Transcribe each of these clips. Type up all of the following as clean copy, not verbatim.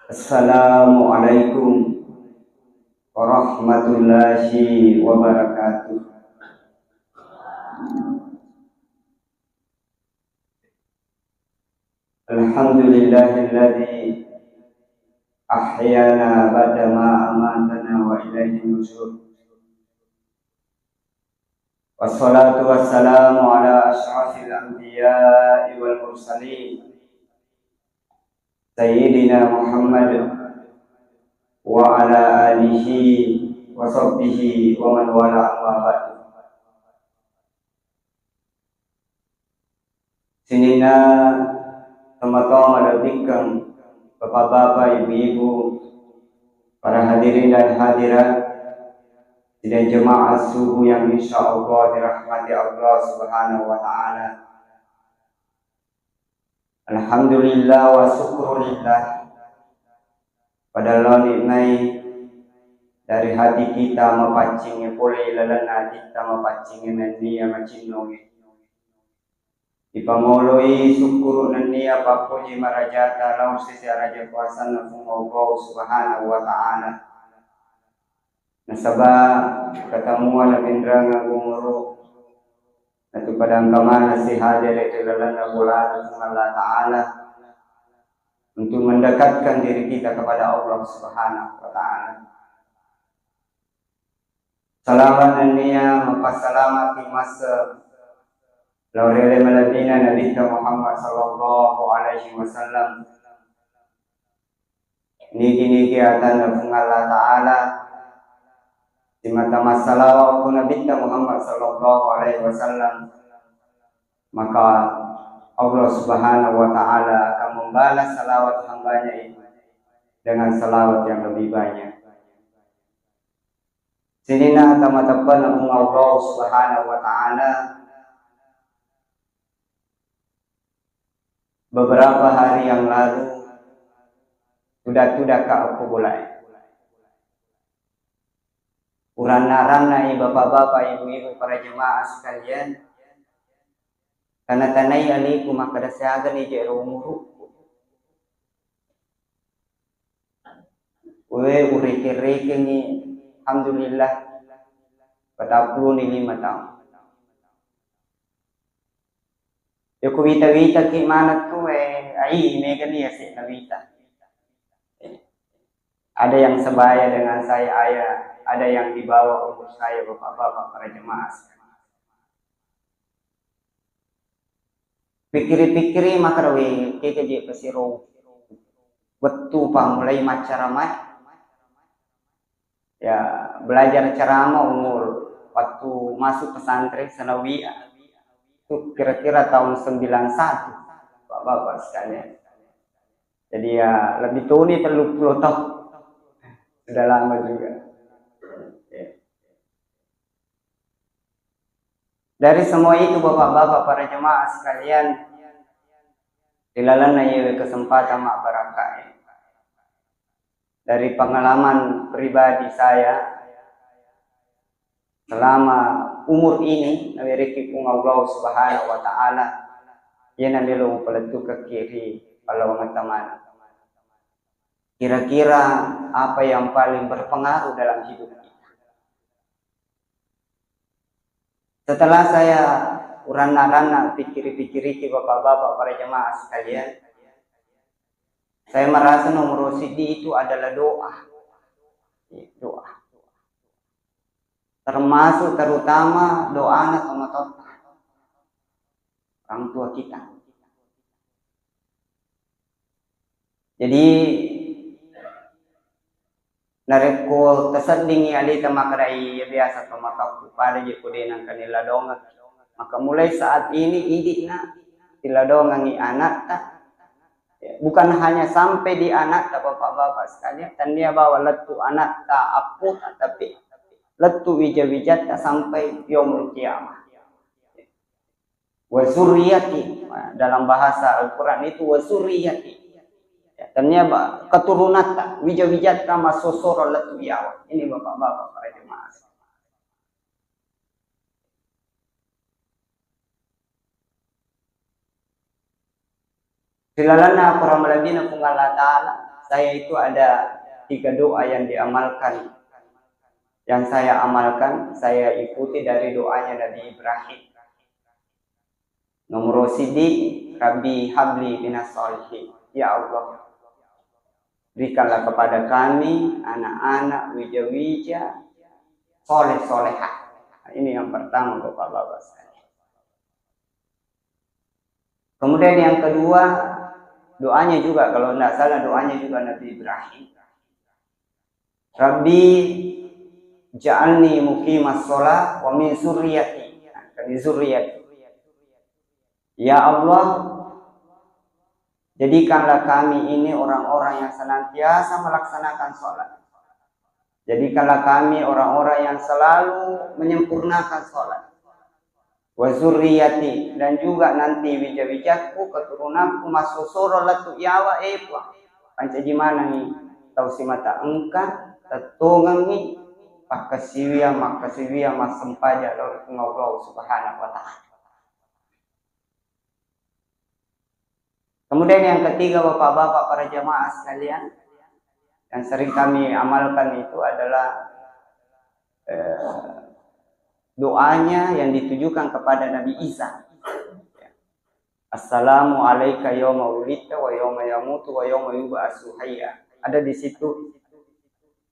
Assalamualaikum warahmatullahi wabarakatuh. Alhamdulillahilladzi ahyana ba'da ma amatana wa ilaihi nusyur. Wassalatu wassalamu ala asyrafil anbiya'i wal mursalin Sayyidina Muhammad wa ala alihi wa sahbihi wa man wala amma ba'du. Sinina teman-teman malabikang bapak-bapak, ibu-ibu, para hadirin dan hadirat dan jemaah subuh yang insya Allah dirahmati Allah Subhanahu wa Ta'ala. Alhamdulillah wa syukurillah pada nikmai dari hati kita mapacingnya pulih lalana kita mapacingnya nanti macinongi ipamoloi syukur nanti apa puji marajata laur sisi raja kuasa nafung Allah Subhanahu wa Ta'ala. Nasabah ketemuan Indra ngagumuru natu padang kamana si hadir itu lalana bulan Allah Ta'ala untuk mendekatkan diri kita kepada Allah Subhanahu wa Ta'ala. Salamat dunia mempasalamat di masa laurele maladina Nabi Muhammad sallallahu alaihi wasallam. Niki atan Allah Ta'ala di mata masalah pun Nabi Muhammad sallallahu alaihi wasallam, maka Allah Subhanahu wa Ta'ala akan membalas salawat hambanya itu dengan salawat yang lebih banyak. Sinina tamatapan Allah Subhanahu wa Ta'ala beberapa hari yang lalu sudah ke aku mulai urana-rana bapak-bapak, ibu-ibu, para jemaah sekalian, karena tanai aliku maka dasagan ije umur urike ni alhamdulillah 45 tahun. Yo kuwita-wita ki manat ko ai mega niya si nawita. Ada yang sebaya dengan saya ayah, ada yang di bawah umur saya bapak-bapak para jemaah. Pikiri-pikiri maka rawi keje pesiro betu mulai macaramai ya belajar ceramah umur waktu masuk pesantren sanawiyah itu kira-kira tahun 91 bapak-bapak sekalian. Jadi ya lebih tua nih 30 tahun, sudah lama juga. Dari semua itu bapak-bapak para jemaah sekalian, dilalan ayo kesempatan mak barakah. Dari pengalaman pribadi saya selama umur ini nabi kung Allah Subhanahu wa Ta'ala yan nandilo paletu ke kiri kalau teman. Kira-kira apa yang paling berpengaruh dalam hidup kita? Setelah saya urana-rana pikir-pikir bapak-bapak para jemaah sekalian, saya merasa nomor sidi itu adalah doa. Doa. Termasuk terutama doa anak orang tua kita. Jadi nareko tersedingi alita makarai biasa tomatok pada je kudenang kanila donga. Maka mulai saat ini idikna tiladongan ni anak ta. Bukan hanya sampai di anak ta bapak-bapak sekalian, dan dia bawa letu anak ta apu tapi letu wija-wijat ta sampai yaumul qiyamah. Wa zurriyati dalam bahasa Al-Qur'an itu wa zurriyati. Dan dia keturunan ta wija-wijat ta masosoro letu yawa. Ini bapak-bapak para jemaah. Silalana para malabina kung Allah Ta'ala, saya itu ada 3 doa yang diamalkan. Yang saya amalkan, saya ikuti dari doanya Nabi Ibrahim. Nomor sidi, Rabbi habli minas solihin. Ya Allah, berikanlah kepada kami anak-anak wija-wija soleh-solehah. Nah, ini yang pertama Bapak-bapak sekalian. Kemudian yang kedua, doanya juga, kalau tidak salah doanya juga Nabi Ibrahim. Rabbi ja'alni muqimas sholah wa min zurriyati. Dari zurriyati. Ya Allah, jadikanlah kami ini orang-orang yang senantiasa melaksanakan sholat. Jadikanlah kami orang-orang yang selalu menyempurnakan sholat. Wa zurriyati, dan juga nanti wija-wijaku keturunanku masuk surah latu yawa epa. Pancajimana ni tau si mata engka tetungan ni makasiwia masempaja dari Allah Subhanahu wa Ta'ala. Kemudian yang ketiga Bapak-bapak para jamaah sekalian, yang sering kami amalkan itu adalah doanya yang ditujukan kepada Nabi Isa. Assalamu alayka yawma wulidta wa yawma yamutu wa yawma yub'atsu hayya. Ada di situ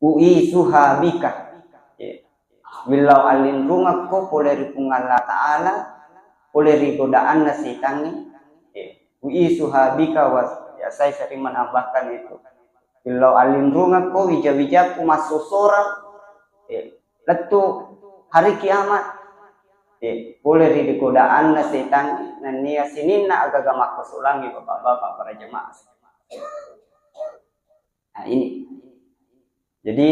u'isuha bika. Bilau alin rungakko poleri pungalla ta'ala poleri godaan nasitangi. U'isuha bika was, ya saya sering menambahkan itu. Bilau alin rungakko wija-wijaku masuk sorang. Letu hari kiamat boleh di godaan na setan na niya sinina agagamak masulangi Bapak-bapak para jemaah. Nah ini, jadi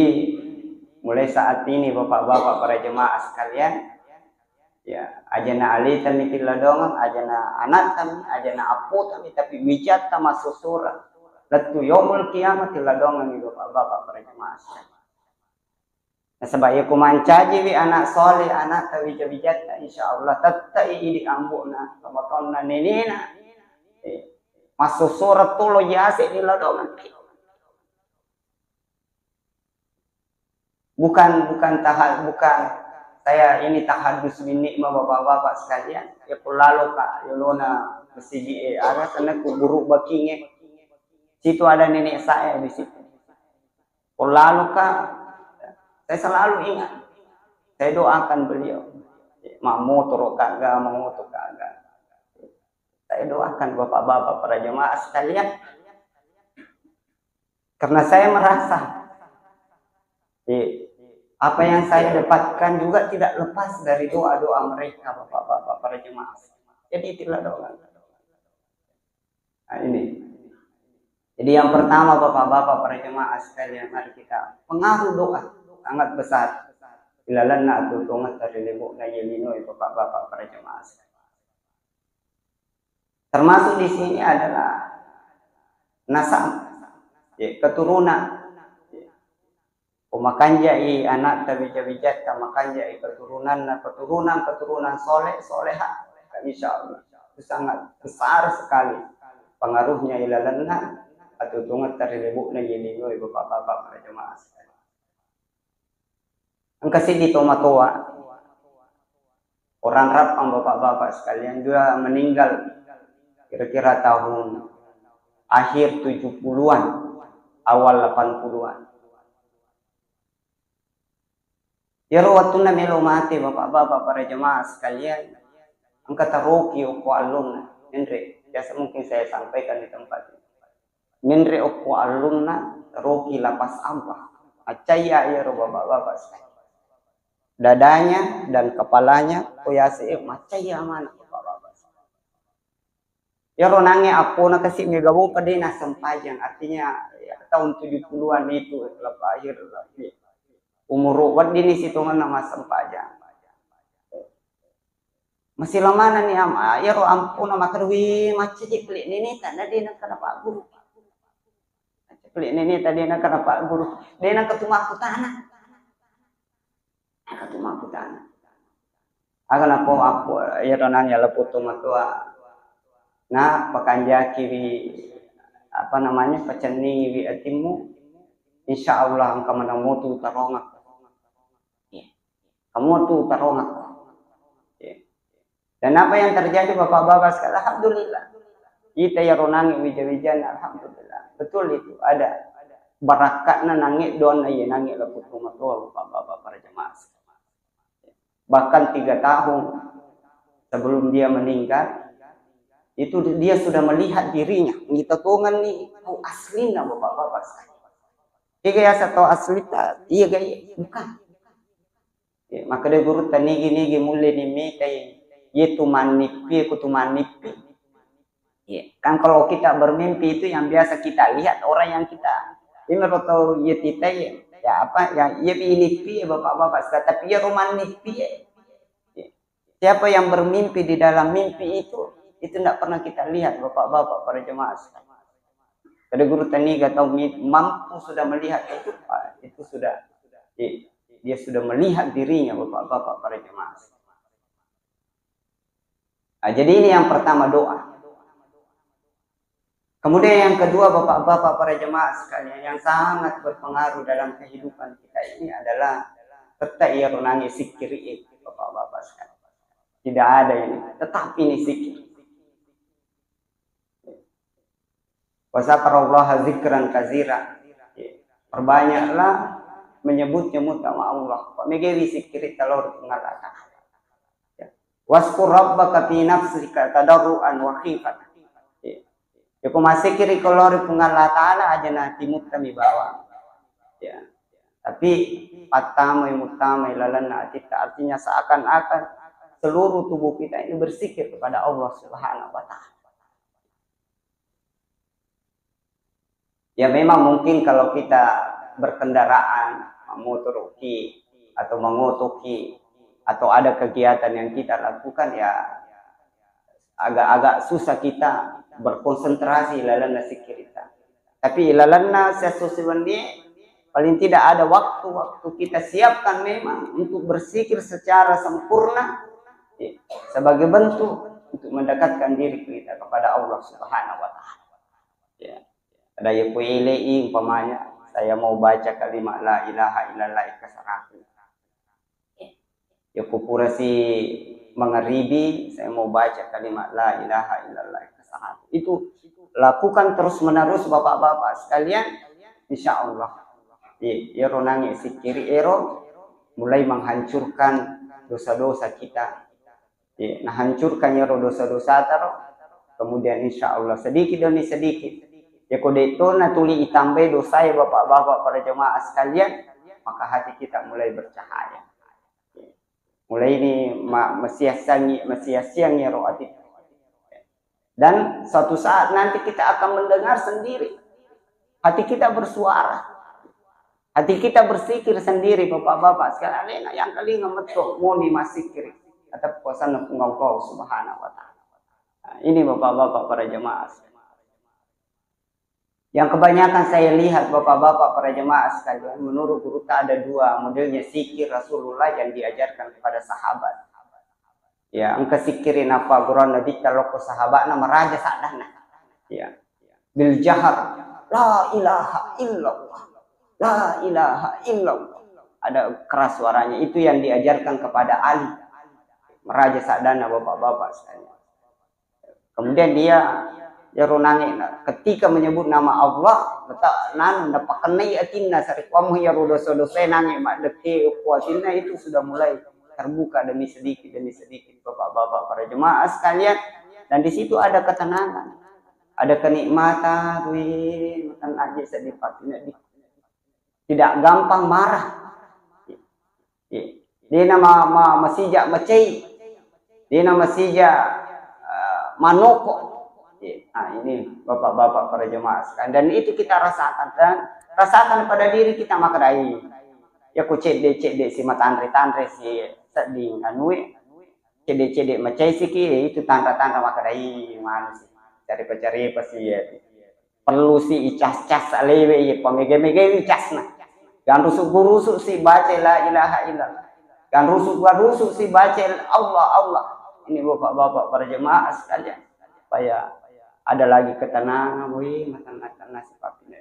mulai saat ini Bapak-bapak para jemaah sekalian, ya ajana ali tami tiladongan, ajana anak tami, ajana apu tami, tapi wijat tama susura letu yomul kiamat tiladongan ni Bapak-bapak para jemaah sekalian. Nah, sebab ia kumancaji wi anak soleh, anak tawi jabijat, insyaallah tatai idi ambuna, kamatonna nenena. Masuk surat tulo jase di ladongan. Bukan saya ini tahadus bin nikmah Bapak-bapak sekalian. Ya lalu Kak Yolona mesiji ada sana kuburu bakinge. Situ ada nenek saya di situ. Lalu Kak, saya selalu ingat, saya doakan beliau. Mau turun kagak, mau turun kagak. Saya doakan Bapak-bapak para jemaah sekalian. Karena saya merasa, apa yang saya dapatkan juga tidak lepas dari doa-doa mereka Bapak-bapak para jemaah. Jadi itulah doa. Nah ini. Jadi yang pertama Bapak-bapak para jemaah sekalian, mari kita pengaruh doa sangat besar. Ilalanna tutungat dari lebok na yelino Bapak-bapak para jemaah. Termasuk di sini adalah nasab, keturunan. Pemakanjai anak tabijat kamakanjai keturunan soleha. Insyaallah itu sangat besar sekali pengaruhnya ilalanna atau tungat dari lebok na yelino Bapak-bapak para jemaah. Ang kasi dito matuwa, orang Rapang Bapak-bapak sekalian juga meninggal kira-kira tahun akhir 70-an, awal 80-an. Ya waktu na melo mati Bapak-bapak para jemaah sekalian, ang kataroki o ko alumna, Mindre, biasa mungkin saya sampaikan di tempat ini. Mindre o ko alumna, roki lapas ampah, acaya ya Bapak-bapak sekalian. Dadanya dan kepalanya kuyasi macaya mana Bapak-bapak. Ya ronangnya aku na kasi megabo pa din sampajang, artinya ya, tahun 70-an itu lepas akhir lagi umur wat din situngan nama sampajang. Masih lama na ni ama ya ro ampu na makarwi maciji pelik nini tanda din kana Pak Guru. Pelik nini tadi na kana Pak Guru. Din na ketumaku tanah. Ketumaku tanah. Akan aku ya ronangnya leputu matua Nah, pakanjaki wi apa namanya pacening wi atimu, insya Allah engkau menemutu tarongak. Kamu tuh tarongak. Dan apa yang terjadi bapak-bapak sekalian, alhamdulillah. Kita ya ronangi wija-wijan, alhamdulillah. Betul itu ada barakatna nangit don ya nangit laput rumah tua bapak-bapak para jemaah. Bahkan 3 tahun sebelum dia meninggal, itu dia sudah melihat dirinya. Kita tungan nih, oh aslinya bapak-bapak sekalian. Jika ya satu asli iya gaya bukan. Ya, maka dia guru tani gini mulai nimite yaitu manipi kutu manipi. Ya, kan kalau kita bermimpi itu yang biasa kita lihat orang yang kita ini atau ya kita ya apa ya ini pi bapak-bapak tapi ya romanipi ya. Siapa yang bermimpi di dalam mimpi itu tidak pernah kita lihat bapak-bapak para jemaah. Kada guru tani atau mampu sudah melihat itu sudah dia sudah melihat dirinya bapak-bapak para jemaah. Nah, jadi ini yang pertama doa. Kemudian yang kedua bapak-bapak para jemaah sekalian yang sangat berpengaruh dalam kehidupan kita ini adalah tetap ia renangi zikir bapak-bapak sekalian. Tidak ada ini, tetap ini zikir. Wasaqarallaha zikran kazira. Perbanyaklah menyebut-nyebut nama Allah. Pak megewi zikir talor mengatakan. Waskur rabbaka fi nafsika tadarruan wa khifatan. Ya masih kiri kolori pengalah ta'ala aja nanti mutami bawa. Ya. Tapi atamai mutamai lalana kita artinya seakan-akan seluruh tubuh kita ini berzikir kepada Allah Subhanahu wa taala. Ya memang mungkin kalau kita berkendaraan memotoruki atau mengotoki atau ada kegiatan yang kita lakukan ya agak-agak susah kita berkonsentrasi lalana zikir kita. Tapi lalana sesuai paling tidak ada waktu-waktu kita siapkan memang untuk berzikir secara sempurna sebagai bentuk untuk mendekatkan diri kita kepada Allah Subhanahu wa taala. Ya. Ada yang kuilei umpamanya saya mau baca kalimat la ilaha illallah ke-100. Ya kupurasi mengeribi saya mau baca kalimat la ilaha illallah ke-100. Itu lakukan terus-menerus bapak-bapak sekalian, insya Allah. Ya ronangi zikir ero mulai menghancurkan dosa-dosa kita. Nah hancurkan ya dosa-dosa taro. Kemudian insya Allah sedikit demi sedikit. Ya kode itu natuli itambah dosa ya bapak-bapak para jemaah sekalian, maka hati kita mulai bercahaya. Mulai ini mesiasiang ya rohati. Dan suatu saat nanti kita akan mendengar sendiri. Hati kita bersuara. Hati kita bersikir sendiri bapak-bapak sekalian. Yang kali ngemetok muni masikir. Atau kuasana Allah Subhanahu wa taala. Nah, ini bapak-bapak para jemaah. Yang kebanyakan saya lihat bapak-bapak para jemaah sekalian, menurut guru ada 2 modelnya zikir Rasulullah yang diajarkan kepada sahabat. Ya, engkau zikirin apa Quran Nabi kalau ke sahabat nama raja sadana. Ya. Bil jahar la ilaha illallah. La ilaha illallah. Ada keras suaranya, itu yang diajarkan kepada Ali. Meraja sadana bapak-bapak sekalian. Kemudian dia ronangi ketika menyebut nama Allah letak nan dapat kenai atinna sarikamu ya dosa-dosa nangi mak deke kuatinna itu sudah mulai terbuka demi sedikit bapak-bapak para jemaah sekalian, dan di situ ada ketenangan, ada kenikmatan, makan aja sedikit tidak gampang marah. Dia nama masijak macai, dia nama masijak manoko. Nah ini bapak-bapak para jemaah sekalian, dan itu kita rasakan dan rasakan pada diri kita makrai. Ya ku cedek si matandre si seding anue cedek macai siki itu tanda-tanda makrai mana sih cari pasti ya perlu si icas-cas alewe ya pemege-mege icasna gan rusuk si baca la ilaha illallah gan rusuk si baca Allah. Ini bapak-bapak para jemaah sekalian supaya ada lagi ketenangan, wih, matan-matan nasi papina,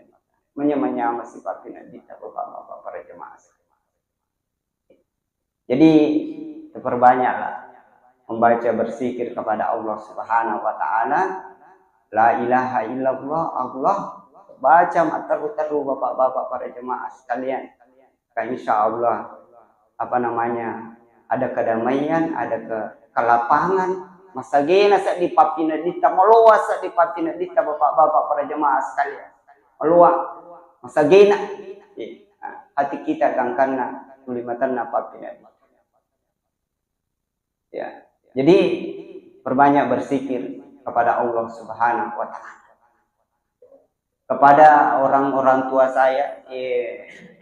menyama si papina di bapak-bapak para jemaah. Jadi perbanyaklah membaca berzikir kepada Allah Subhanahu wa taala. La ilaha illallah, Allah, baca matar-taru bapak-bapak para jemaah sekalian. Insya Allah ada kedamaian, ada kelapangan. Masagena sa di papina dita, meluas sa di papina dita bapak-bapak para jemaah sekalian. Meluas, masagena. Hati kita gangkana tulimatan na papina dita. Ya, jadi perbanyak berzikir kepada Allah Subhanahu wa taala. Kepada orang-orang tua saya,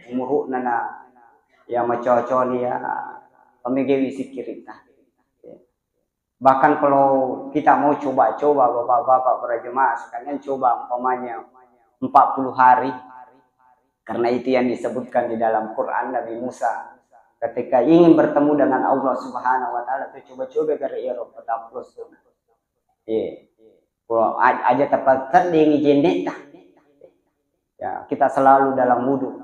umur nana ya macocoli ya pemigewi sikirita. Bahkan kalau kita mau coba-coba bapak-bapak para jemaah sekalian, coba umpamanya 40 hari. Karena itu yang disebutkan di dalam Quran. Nabi Musa ketika ingin bertemu dengan Allah Subhanahu wa taala, itu coba-coba gara iro petaplos. Kalau aja tepat terding jendet. Ya, kita selalu dalam wudhu.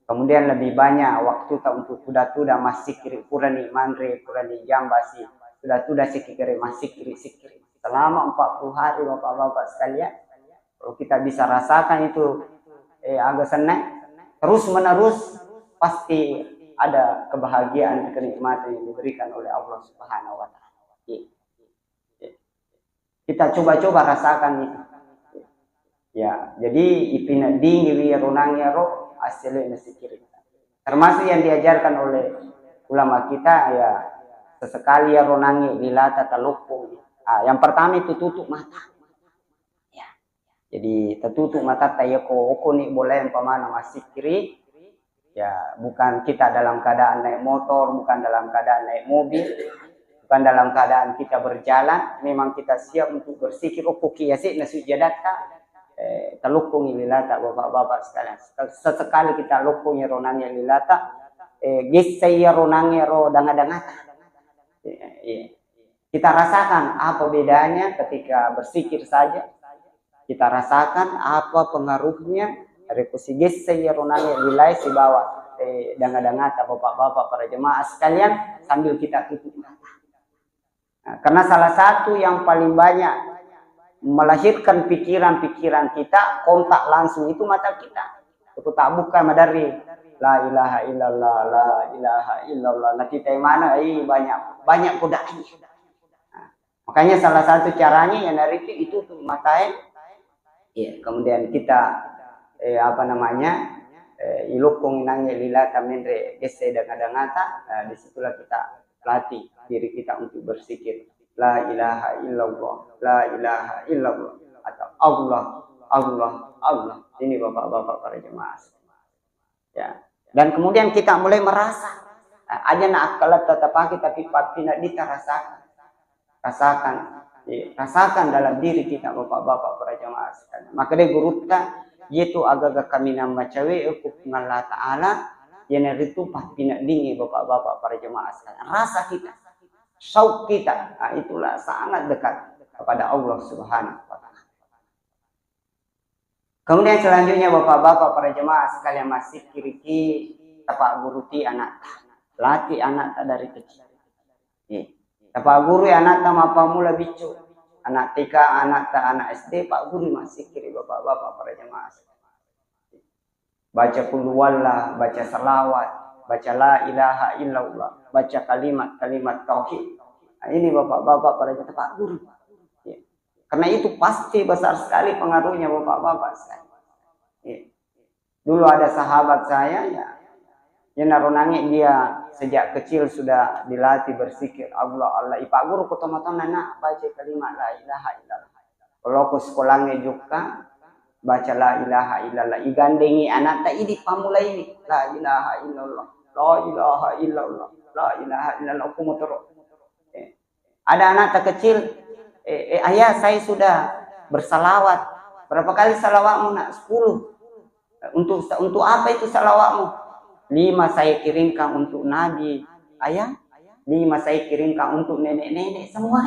Kemudian lebih banyak waktu untuk kuda-kuda masih kiri kurani mandre kurani jambasi. Sudah sikiri masih kiri selama 40 hari bapak-bapak sekalian. Kalau kita bisa rasakan itu agak senang terus menerus, pasti ada kebahagiaan, kenikmatan yang diberikan oleh Allah Subhanahu wa taala. Kita coba-coba rasakan itu. Ya, jadi ipina dinggi wi runangnya roh asli sikiri. Termasuk yang diajarkan oleh ulama kita ya, sesekali ya ronangi lilata talukung. Yang pertama itu tutup mata. Ya. Jadi tertutup mata tayako nih boleh umpamana masih kiri. Ya, bukan kita dalam keadaan naik motor, bukan dalam keadaan naik mobil, bukan dalam keadaan kita berjalan. Memang kita siap untuk bersikir kiasi nasujadata talukung lilata bapak-bapak sekalian. Sesekali kita lukungi ronangi lilata gisaya ronangi ro danga-dangata. Kita rasakan apa bedanya ketika bersikir saja. Kita rasakan apa pengaruhnya dari kusigis saya ronanya nilai si bawah danga-dangata bapak-bapak para jemaah sekalian sambil kita tutup mata. Nah, karena salah satu yang paling banyak melahirkan pikiran-pikiran kita kontak langsung itu mata kita. Itu tak buka dari la ilaha illallah, la ilaha illallah. Nah kita yang mana? Banyak godaan. Nah, makanya salah satu caranya yang dari itu tuh matai. Ya, kemudian kita ilukung nangi lilata mendre gese danga-dangata. Disitulah kita latih diri kita untuk bersikir la ilaha illallah, la ilaha illallah, atau Allah, Allah, Allah. Ini bapak-bapak para jemaah. Ya. Dan kemudian kita mulai merasa aja nak akalat tetap pakai tapi papina kita rasakan dalam diri kita bapak-bapak para jemaah sekalian. Maka dia gurutta yaitu agak kami nama cawe hukum Allah Taala yang itu papina dingin bapak-bapak para jemaah sekalian. Rasa kita, syauq kita, itulah sangat dekat kepada Allah Subhanahu wa taala. Kemudian selanjutnya bapak-bapak para jemaah sekalian masih kiriki tapak guruti anak, latih anak dari kecil. Tapak guru anak apa mula bicu, anak TK, anak SD, pak guru masih kiri bapak-bapak para jemaah. Baca kulhuwallah, baca salawat, baca la ilaha illallah, baca kalimat tauhid. Nah, ini bapak-bapak para tapak guru. Karena itu pasti besar sekali pengaruhnya bapak-bapak sekali. Dulu ada sahabat saya yang narunangi dia sejak kecil sudah dilatih bersikir Allah. Ipak guru ketemu anak baca kalimat la ilaha illallah. Kalau ke sekolahnya juga baca la ilaha illallah. Igandengi anak tak ini pamula ini la ilaha illallah, la ilaha illallah, la ilaha illallah. Ada anak tak kecil, ayah saya sudah bersalawat. Berapa kali salawatmu nak? 10. Untuk apa itu salawatmu? 5 saya kirimkan untuk Nabi. Ayah, 5 saya kirimkan untuk nenek-nenek semua.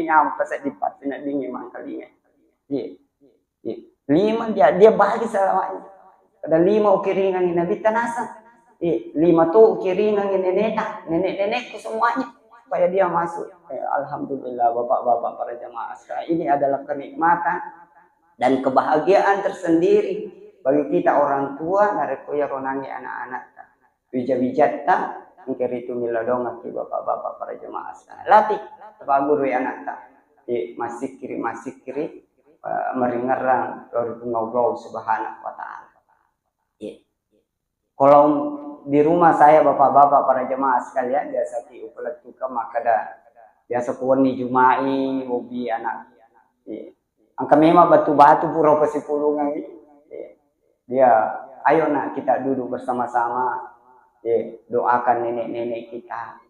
Nyampe saya dipatin dingin mangkalinya. Iya. Iya. 5 dia bagi selamanya. Ada 5 ukiringan ini nabi tanasa. Iya. 5 tuh ukiringan ini nenekku semuanya supaya dia masuk. Alhamdulillah bapak-bapak para jamaah sekalian, ini adalah kenikmatan dan kebahagiaan tersendiri bagi kita orang tua narekoya ronangi anak-anak. Wija-wijatta ngkeri itu miladonga ki bapak-bapak para jemaah sekalian. Latih guru anak ta. Masih kiri meringerang dari Allah Subhanahu wa taala. Kalau di rumah saya bapak-bapak para jemaah sekalian biasa ki upelat tuka makada biasa puan di jumai hobi anak. Angka memang batu-batu pura pasipulungan dia ayo nak kita duduk bersama-sama doakan nenek-nenek kita.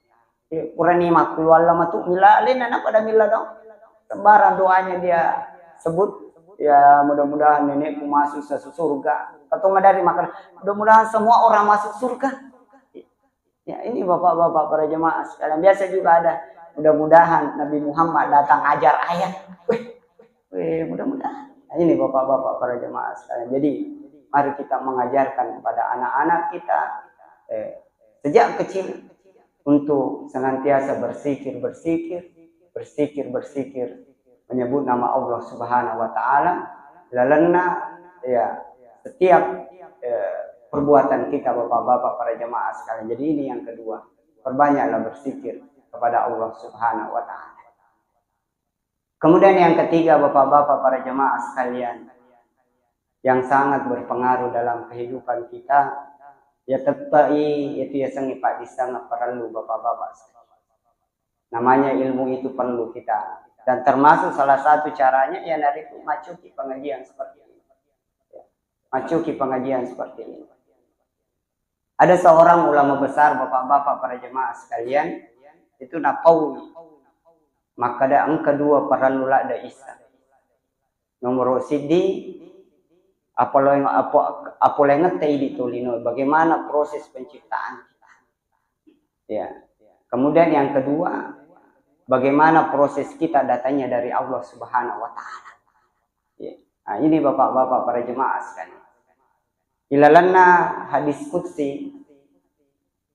Kurani makul lama tuh milalin anak pada mila dong. Sembarang doanya dia sebut ya mudah-mudahan nenekku masuk surga. Atau dari makan mudah-mudahan semua orang masuk surga. Ya ini bapak-bapak para jemaah sekalian. Biasa juga ada mudah-mudahan Nabi Muhammad datang ajar ayat. Mudah-mudahan. Nah, ini bapak-bapak para jemaah sekalian. Jadi mari kita mengajarkan kepada anak-anak kita sejak kecil untuk senantiasa berzikir menyebut nama Allah Subhanahu wa taala. Lalana ya setiap perbuatan kita bapak-bapak para jemaah sekalian. Jadi ini yang kedua, perbanyaklah berzikir kepada Allah Subhanahu wa taala. Kemudian yang ketiga bapak-bapak para jemaah sekalian, yang sangat berpengaruh dalam kehidupan kita ya tepai itu ya sangat pak sangat perlu bapak-bapak. Namanya ilmu itu perlu kita, dan termasuk salah satu caranya ya dari macuki pengajian seperti ini. Macuki pengajian seperti ini. Ada seorang ulama besar bapak-bapak para jemaah sekalian itu Napawi. Maka ada yang kedua perlu ada Isa. Nomor sidi apa ngetei ditulino bagaimana proses penciptaan kita. Ya. Kemudian yang kedua, bagaimana proses kita datanya dari Allah Subhanahu wa taala. Ya. Nah, ini bapak-bapak para jemaah sekalian. Ilalanna hadis qudsi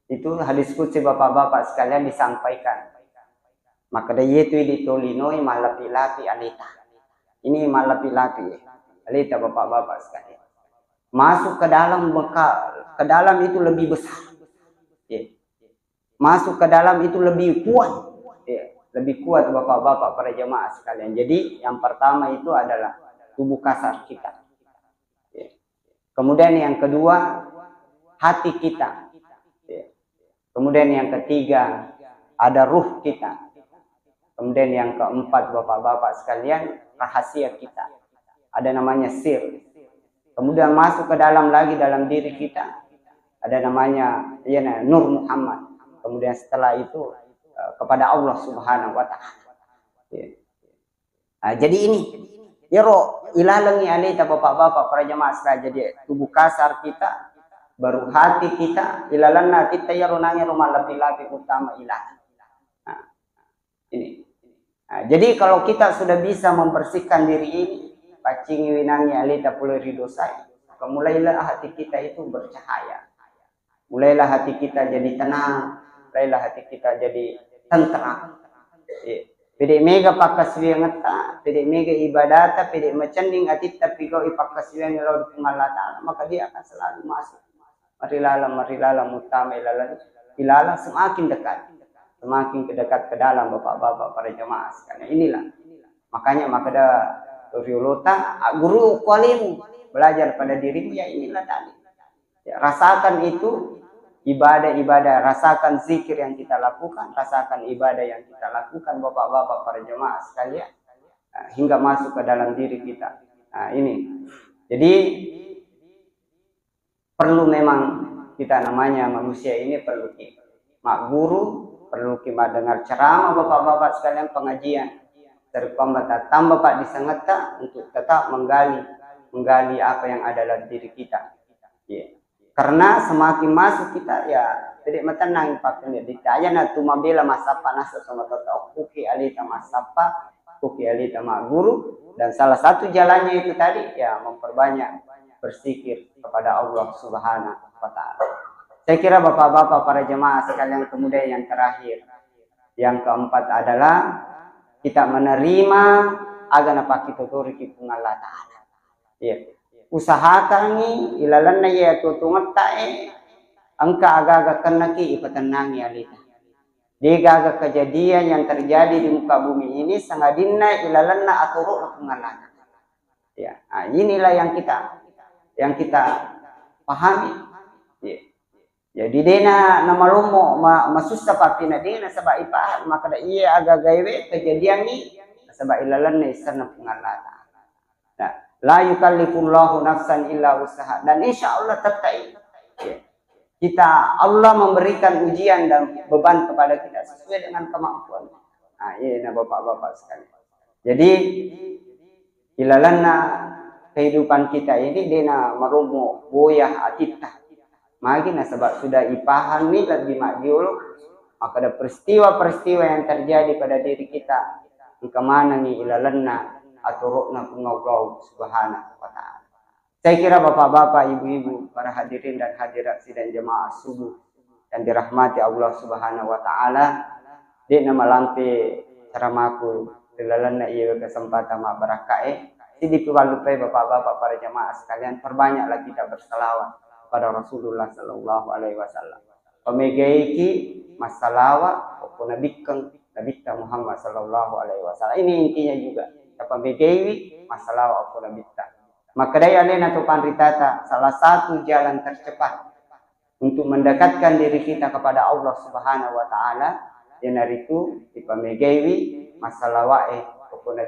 itu hadis qudsi bapak-bapak sekalian disampaikan. Maka dia itu ditolinoi malapi-lapi alita. Ini malapi-lapi alita bapak-bapak sekalian. Masuk ke dalam itu lebih besar. Ya. Masuk ke dalam itu lebih kuat. Ya. Lebih kuat bapak-bapak para jemaah sekalian. Jadi yang pertama itu adalah tubuh kasar kita. Ya. Kemudian yang kedua hati kita. Ya. Kemudian yang ketiga ada ruh kita. Kemudian yang keempat bapak-bapak sekalian rahasia kita. Ada namanya sir. Kemudian masuk ke dalam lagi dalam diri kita. Ada namanya ya, Nur Muhammad. Kemudian setelah itu kepada Allah Subhanahu wa taala. Ya. Nah, jadi ini yero ilalangi alita bapak-bapak para jemaah sekalian. Jadi tubuh kasar kita, baru hati kita, ilalanna kita yero nanya rumah lapi-lapi utama ilah. Nah, ini. Nah, jadi kalau kita sudah bisa membersihkan diri ini, pacingi winangi alita pulai ridosai, maka mulailah hati kita itu bercahaya. Mulailah hati kita jadi tenang, mulailah hati kita jadi tentram. Pede mega pakaswiang ngata, pede mega ibadata, pede macanding atit tapi kau ipakaswiang lalu pengalatan, maka dia akan selalu masuk. Marilalam utama ilalang semakin dekat. Semakin dekat ke dalam bapak-bapak para jemaah sekalian. Inilah makanya ada riolota guru kualimu belajar pada dirimu ya inilah tadi. Ya, rasakan itu ibadah-ibadah, rasakan zikir yang kita lakukan, rasakan ibadah yang kita lakukan bapak-bapak para jemaah sekalian hingga masuk ke dalam diri kita. Nah, ini. Jadi perlu memang kita namanya manusia ini perlu mak guru, perlu kita dengar ceramah bapak-bapak sekalian pengajian dari pembatasan bapak disengeta untuk tetap menggali apa yang ada dalam diri kita. Yeah. Karena semakin masuk kita ya tidak metenang pakai ditanya na tumabela masapa nasa sama toto oke alita masapa kuki alita mak guru, dan salah satu jalannya itu tadi ya memperbanyak bersikir kepada Allah Subhanahu wa taala. Saya kira bapak-bapak para jemaah sekalian, kemudian yang terakhir, yang keempat adalah kita menerima agar apa kita turiki pun Allah taala. Ya. Usahakan ni ilalanna ya tutungat tae angka agak-agak kenaki ipatenangi alita. Dia agak kejadian yang terjadi di muka bumi ini sangadinna ilalanna aturuk pengalana. Ya, nah, inilah yang kita pahami. Ya. Jadi dena nama lomo masusta papina dena sebab ipahan maka da iya agak gawe kejadian ni sebab ilalanna isana pengalana. Nah, la yukallifullahu nafsan illa usaha, dan insyaallah tetap ya. Kita Allah memberikan ujian dan beban kepada kita sesuai dengan kemampuan. Nah, ini bapak-bapak sekalian. Jadi ilalanna kehidupan kita ini dena marumo boyah atita. Magina sebab sudah ipahan ni lebih majiul, maka ada peristiwa-peristiwa yang terjadi pada diri kita. Kemana ni ilalanna aturukna Allah Subhanahu wa taala. Saya kira bapak-bapak, ibu-ibu, para hadirin dan hadirat sidang jemaah subuh yang dirahmati Allah Subhanahu wa taala, di nama lampe ceramaku dilalana iya kesempatan mak berakae. Sidi piwalupai bapak-bapak para jemaah sekalian, perbanyaklah kita berselawat kepada Rasulullah sallallahu alaihi wasallam. Pemegaiki masalawat opo nabikeng Nabi Muhammad sallallahu alaihi wasallam. Ini intinya juga. Pemegaiki masalawat opo nabikeng. Maka daya lena tu panritata salah satu jalan tercepat untuk mendekatkan diri kita kepada Allah Subhanahu wa taala yang itu dipamegawi masalah wae kepada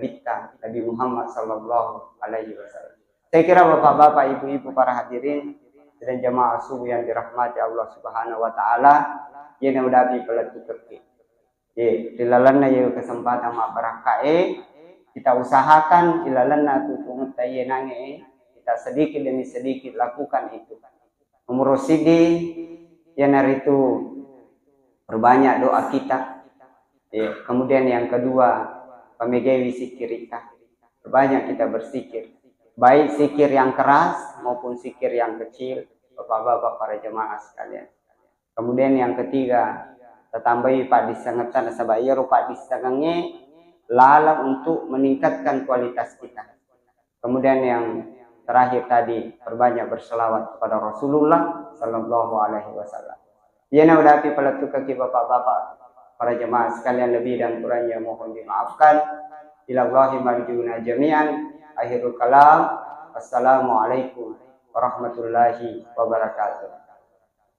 Nabi Muhammad sallallahu alaihi wasallam. Saya kira bapak-bapak, ibu-ibu, para hadirin dan jemaah subuh yang dirahmati Allah Subhanahu wa taala, yang udah dipelatu keki. Dilalanna ye kesempatan mak barakae. Kita usahakan ilalanna tutungut tayenange, kita sedikit demi sedikit lakukan itu. Nomor sidi yang itu perbanyak doa kita. Ya, kemudian yang kedua pamegawi sikir kita. Perbanyak kita bersikir. Baik sikir yang keras maupun sikir yang kecil, bapak-bapak para jemaah sekalian. Kemudian yang ketiga, tetambahi pak disangetan sabaya rupa disangenge lala untuk meningkatkan kualitas kita. Kemudian yang terakhir tadi, perbanyak berselawat kepada Rasulullah sallallahu alaihi wasallam. Yana udah pelatu kaki bapak-bapak para jemaah sekalian, lebih dan kurangnya mohon dimaafkan. Ilallahi marjuna jami'an. Akhirul kalam. Wassalamualaikum warahmatullahi wabarakatuh.